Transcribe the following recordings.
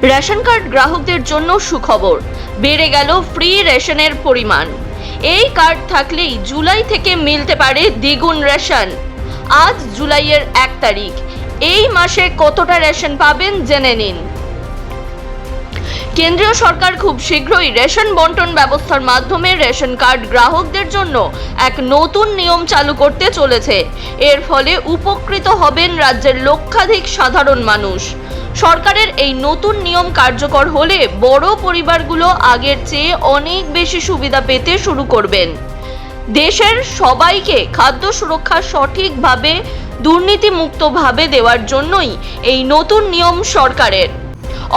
Ration card গ্রাহকদের জন্য সুখবর, বেড়ে গেল ফ্রি রেশনের পরিমাণ। এই কার্ড থাকলেই জুলাই থেকে মিলতে পারে দ্বিগুণ রেশন। আজ জুলাইয়ের 1 তারিখ। এই মাসে কতটা রেশন পাবেন জেনে নিন। কেন্দ্রীয় সরকার খুব শীঘ্রই রেশন বন্টন ব্যবস্থার মাধ্যমে রেশন কার্ড গ্রাহকদের জন্য এক নতুন নিয়ম চালু করতে চলেছে। এর ফলে উপকৃত হবেন রাজ্যের লক্ষাধিক সাধারণ মানুষ। সরকারের এই নতুন নিয়ম কার্যকর হলে বড় পরিবারগুলো আগের চেয়ে অনেক বেশি সুবিধা পেতে শুরু করবেন। দেশের সবাইকে খাদ্য সুরক্ষা সঠিকভাবে দুর্নীতিমুক্তভাবে দেওয়ার জন্যই এই নতুন নিয়ম সরকারের।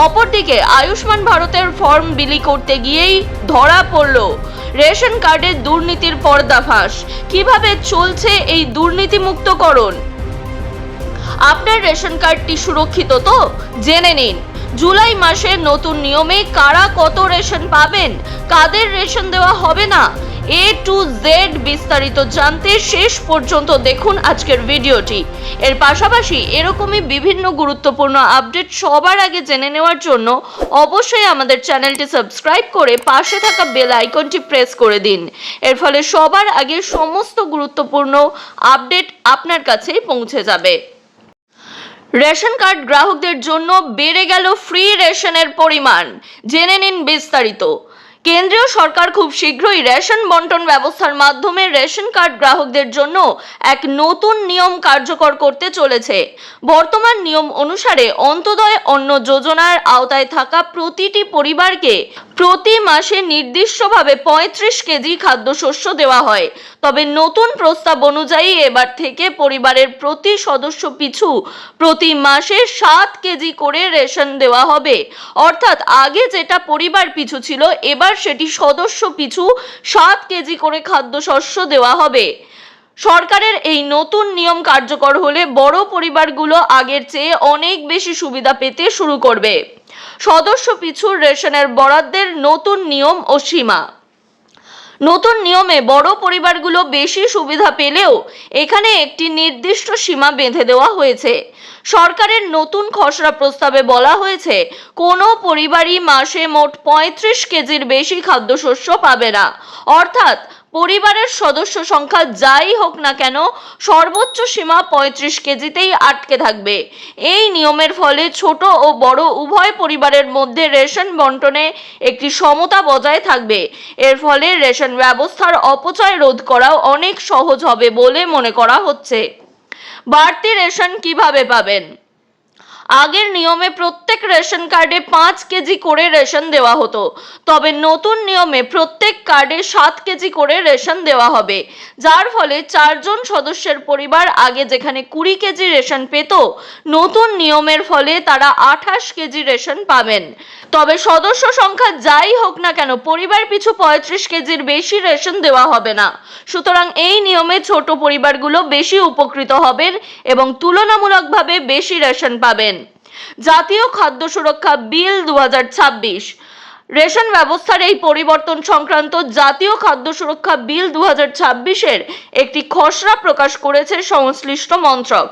অপরদিকে আয়ুষ্মান ভারতের ফর্ম বিলি করতে গিয়েই ধরা পড়ল রেশন কার্ডের দুর্নীতির পর্দাফাঁস। কিভাবে চলছে এই দুর্নীতিমুক্তকরণ? আপনার রেশন কার্ডটি সুরক্ষিত তো? জেনে নিন। জুলাই মাসে নতুন নিয়মে কারা কত রেশন পাবেন, কাদের রেশন দেওয়া হবে না, A to Z বিস্তারিত জানতে শেষ পর্যন্ত দেখুন আজকের ভিডিওটি। এর পাশাপাশি এরকমই বিভিন্ন গুরুত্বপূর্ণ আপডেট সবার আগে জেনে নেওয়ার জন্য অবশ্যই আমাদের চ্যানেলটি সাবস্ক্রাইব করে পাশে থাকা বেল আইকনটি প্রেস করে দিন। এর ফলে সবার আগে সমস্ত গুরুত্বপূর্ণ আপডেট আপনার কাছেই পৌঁছে যাবে। রেশন কার্ড গ্রাহকদের জন্য বেড়ে গেল ফ্রি রেশনের পরিমাণ, জেনে নিন বিস্তারিত। কেন্দ্রীয় সরকার খুব শীঘ্রই রেশন বন্টন ব্যবস্থার মাধ্যমে রেশন কার্ড গ্রাহকদের জন্য এক নতুন নিয়ম কার্যকর করতে চলেছে। বর্তমান নিয়ম অনুসারে অন্তোদয় অন্ন যোজনার আওতায় থাকা প্রতিটি পরিবারকে প্রতি মাসে নির্দিষ্টভাবে 35 কেজি খাদ্যশস্য দেওয়া হয়। তবে নতুন প্রস্তাব অনুযায়ী এবার থেকে পরিবারের প্রতি সদস্য পিছু প্রতি মাসে 7 কেজি করে রেশন দেওয়া হবে। অর্থাৎ আগে যেটা পরিবার পিছু ছিল, এবার সেটি সদস্য পিছু 7 কেজি করে খাদ্যশস্য দেওয়া হবে। সরকারের এই নতুন নিয়ম কার্যকর হলে বড় পরিবারগুলো আগের চেয়ে অনেক বেশি সুবিধা পেতে শুরু করবে। সদস্য পিছু রেশনের বরাদ্দের নতুন নিয়ম ও সীমা। নতুন নিয়মে বড় পরিবারগুলো বেশি সুবিধা পেলেও এখানে একটি নির্দিষ্ট সীমা বেঁধে দেওয়া হয়েছে। সরকারের নতুন খসড়া প্রস্তাবে বলা হয়েছে, কোনো পরিবারই মাসে মোট 35 কেজির বেশি খাদ্যশস্য পাবে না। অর্থাৎ পরিবারের সদস্য সংখ্যা যাই হোক না কেন, সর্বোচ্চ সীমা 35 কেজিতেই আটকে থাকবে। এই নিয়মের ফলে ছোট ও বড় উভয় পরিবারের মধ্যে রেশন বন্টনে একটি সমতা বজায় থাকবে। এর ফলে রেশন ব্যবস্থার অপচয় রোধ করাও অনেক সহজ হবে বলে মনে করা হচ্ছে। বাড়তি রেশন কিভাবে পাবেন? আগের নিয়মে প্রত্যেক রেশন কার্ডে 5 কেজি করে রেশন দেওয়া হতো। তবে নতুন নিয়মে প্রত্যেক কার্ডে 7 কেজি করে রেশন দেওয়া হবে, যার ফলে 4 জন সদস্যের পরিবার আগে যেখানে 20 কেজি রেশন পেত, নতুন নিয়মের ফলে তারা 28 কেজি রেশন পাবেন। তবে সদস্য সংখ্যা যাই হোক না কেন, পরিবার পিছু 35 কেজির বেশি রেশন দেওয়া হবে না। সুতরাং এই নিয়মে ছোট পরিবারগুলো বেশি উপকৃত হবেন এবং তুলনামূলকভাবে বেশি রেশন পাবেন। জাতীয় খাদ্য সুরক্ষা বিল 2026। রেশন ব্যবস্থার এই পরিবর্তন সংক্রান্ত জাতীয় খাদ্য সুরক্ষা বিল 2026-এর একটি খসড়া প্রকাশ করেছে সংশ্লিষ্ট মন্ত্রক।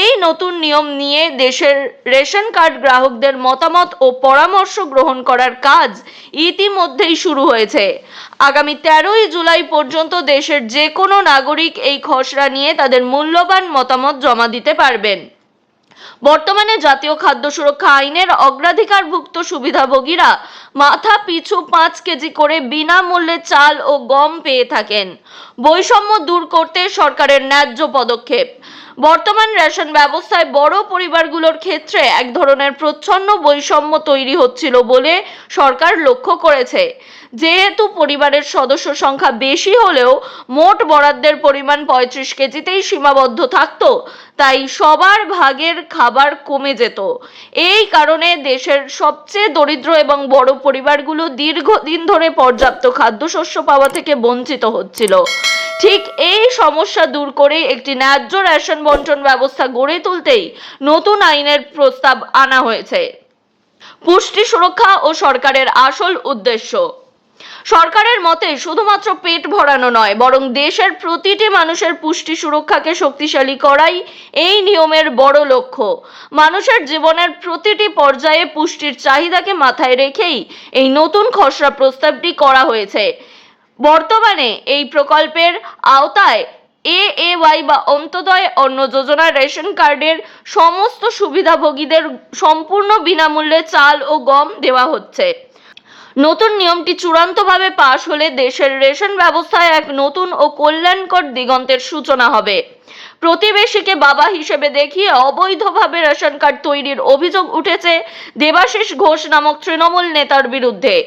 এই নতুন নিয়ম নিয়ে দেশের রেশন কার্ড গ্রাহকদের মতামত ও পরামর্শ গ্রহণ করার কাজ ইতিমধ্যেই শুরু হয়েছে। আগামী 13ই জুলাই পর্যন্ত দেশের যে কোনো নাগরিক এই খসড়া নিয়ে তাদের মূল্যবান মতামত জমা দিতে পারবেন। বর্তমানে জাতীয় খাদ্য সুরক্ষা আইনের অগ্রাধিকারভুক্ত সুবিধাভোগীরা মাথা পিছু 5 কেজি করে বিনামূল্যে চাল ও গম পেয়ে থাকেন। বৈষম্য দূর করতে সরকারের ন্যায্য পদক্ষেপ। বর্তমান রেশন ব্যবস্থায় বড় পরিবারগুলোর ক্ষেত্রে এক ধরনের প্রচ্ছন্ন বৈষম্য তৈরি হচ্ছিল বলে সরকার লক্ষ্য করেছে। যেহেতু পরিবারের সদস্য সংখ্যা বেশি হলেও মোট বরাদ্দের পরিমাণ 35 কেজিতেই সীমাবদ্ধ থাকত, তাই সবার ভাগের খাবার কমে যেত। এই কারণে দেশের সবচেয়ে দরিদ্র এবং বড় পরিবারগুলো দীর্ঘদিন ধরে পর্যাপ্ত খাদ্যশস্য পাওয়া থেকে বঞ্চিত হচ্ছিল। ঠিক এই সমস্যা দূর করে একটি ন্যায্য রেশন বন্টন ব্যবস্থা গড়ে তুলতেই নতুন আইনের প্রস্তাব আনা হয়েছে। পুষ্টি সুরক্ষা ও সরকারের আসল উদ্দেশ্য। সরকারের মতে শুধুমাত্র পেট ভরানো নয়, বরং দেশের প্রতিটি মানুষের পুষ্টি সুরক্ষাকে শক্তিশালী করাই এই নিয়মের বড় লক্ষ্য। মানুষের জীবনের প্রতিটি পর্যায়ে পুষ্টির চাহিদাকে মাথায় রেখেই এই নতুন খসড়া প্রস্তাবটি করা হয়েছে। বর্তমানে এই প্রকল্পের আওতায় AAY বা অন্তোদয় অন্ন যোজনা রেশন কার্ডের সমস্ত সুবিধাভোগীদের সম্পূর্ণ বিনামূল্যে চাল ও গম দেওয়া হচ্ছে। নতুন নিয়মটি চূড়ান্তভাবে পাশ হলে দেশের রেশন ব্যবস্থায় এক নতুন ও কল্যাণকর দিগন্তের সূচনা হবে। প্রতিবেশীকে বাবা হিসেবে দেখিয়ে অবৈধভাবে রেশন কার্ড তৈরির অভিযোগ উঠেছে দেবাশিস ঘোষ নামক তৃণমূল নেতার বিরুদ্ধে।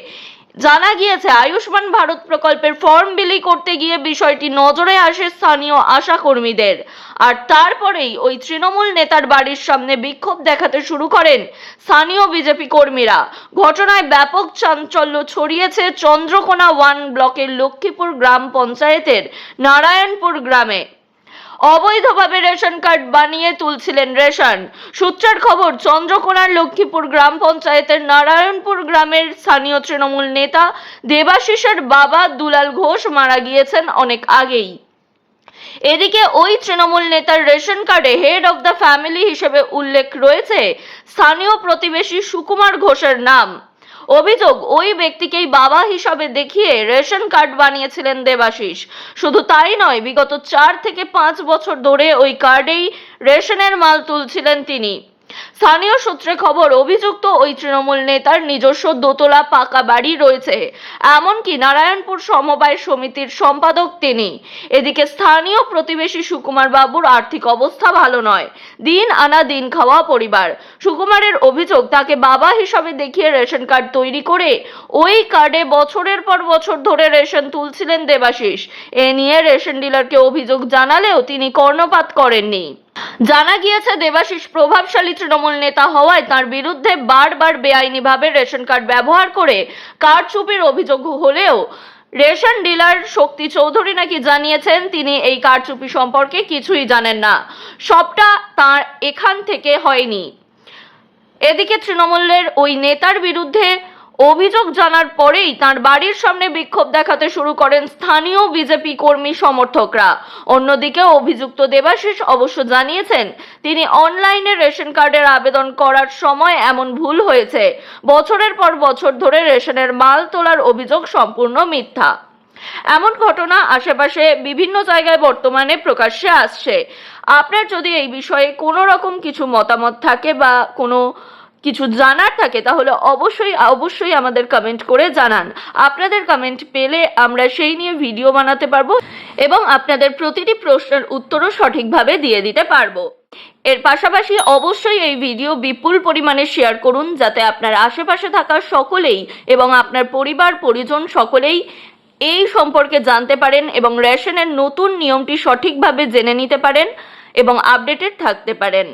জানা গিয়েছে, আয়ুষ্মান ভারত প্রকল্পের ফর্ম বিলি করতে গিয়ে বিষয়টি নজরে আসে স্থানীয় আশা কর্মীদের, আর তারপরেই ওই তৃণমূল নেতার বাড়ির সামনে বিক্ষোভ দেখাতে শুরু করেন স্থানীয় বিজেপি কর্মীরা। ঘটনায় ব্যাপক চাঞ্চল্য ছড়িয়েছে চন্দ্রকোনা 1 ব্লকের লক্ষ্মীপুর গ্রাম পঞ্চায়েতের নারায়ণপুর গ্রামে। অবৈধভাবে রেশন কার্ড বানিয়ে তুলছিলেন রেশন। সূত্রের খবর, চন্দ্রকোনার লক্ষ্মীপুর গ্রাম পঞ্চায়েতের নারায়ণপুর গ্রামের স্থানীয় তৃণমূল নেতা দেবাশিসের বাবা দুলাল ঘোষ মারা গিয়েছেন অনেক আগেই। এদিকে ওই তৃণমূল নেতার রেশন কার্ডে হেড অফ দ্য ফ্যামিলি হিসেবে উল্লেখ রয়েছে স্থানীয় প্রতিবেশী সুকুমার ঘোষের নাম। অভিযোগ, ওই ব্যক্তিকেই বাবা হিসাবে দেখিয়ে রেশন কার্ড বানিয়েছিলেন দেবাশিস। শুধু তাই নয়, বিগত 4 থেকে 5 বছর ধরে ওই কার্ডেই রেশনের মাল তুলছিলেন তিনি। স্থানীয় সূত্রে খবর, অভিযুক্ত ওই তৃণমূল নেতার নিজস্ব দোতলা পাকা বাড়ি রয়েছে, এমনকি নারায়ণপুর সমবায় সমিতির সম্পাদক তিনি। এদিকে স্থানীয় প্রতিবেশী সুকুমার বাবুর আর্থিক অবস্থা ভালো নয়, দিন আনা দিন খাওয়া পরিবার। সুকুমারের অভিযোগ, তাকে বাবা হিসাবে দেখিয়ে রেশন কার্ড তৈরি করে ওই কার্ডে বছরের পর বছর ধরে রেশন তুলছিলেন দেবাশিস। এ নিয়ে রেশন ডিলারকে অভিযোগ জানালেও তিনি কর্ণপাত করেননি। জানা গিয়েছে, দেবাশিস প্রভাবশালী তৃণমূল নেতা হওয়ায় তার বিরুদ্ধে বারবার বেআইনিভাবে রেশন কার্ড ব্যবহার করে কারচুপির অভিযোগ হলেও রেশন ডিলার শক্তি চৌধুরী নাকি জানিয়েছেন তিনি এই কারচুপি সম্পর্কে কিছুই জানেন না, সবটা তার এখান থেকে হয়নি। এদিকে তৃণমূলের ওই নেতার বিরুদ্ধে অভিযোগ জানার পরেই তার বাড়ির সামনে বিক্ষোভ দেখাতে শুরু করেন স্থানীয় বিজেপি কর্মী সমর্থকরা। অন্যদিকে অভিযুক্ত দেবাশিস অবশ্য জানিয়েছেন, তিনি অনলাইনে রেশন কার্ডের আবেদন করার সময় এমন ভুল হয়েছে। বছরের পর বছর ধরে রেশনের মাল তোলার অভিযোগ সম্পূর্ণ মিথ্যা। এমন ঘটনা আশেপাশে বিভিন্ন জায়গায় বর্তমানে প্রকাশ্যে আসছে। আপনার যদি এই বিষয়ে কোনো রকম কিছু মতামত থাকে বা কোনো কিছু জানার থাকে, তাহলে অবশ্যই আমাদের কমেন্ট করে জানান। আপনাদের কমেন্ট পেলে আমরা সেই নিয়ে ভিডিও বানাতে পারবো এবং আপনাদের প্রতিটি প্রশ্নের উত্তরও সঠিকভাবে দিয়ে দিতে পারবো। এর পাশাপাশি অবশ্যই এই ভিডিও বিপুল পরিমাণে শেয়ার করুন, যাতে আপনার আশেপাশে থাকা সকলেই এবং আপনার পরিবার পরিজন সকলেই এই সম্পর্কে জানতে পারেন এবং রেশনের নতুন নিয়মটি সঠিকভাবে জেনে নিতে পারেন এবং আপডেটেড থাকতে পারেন।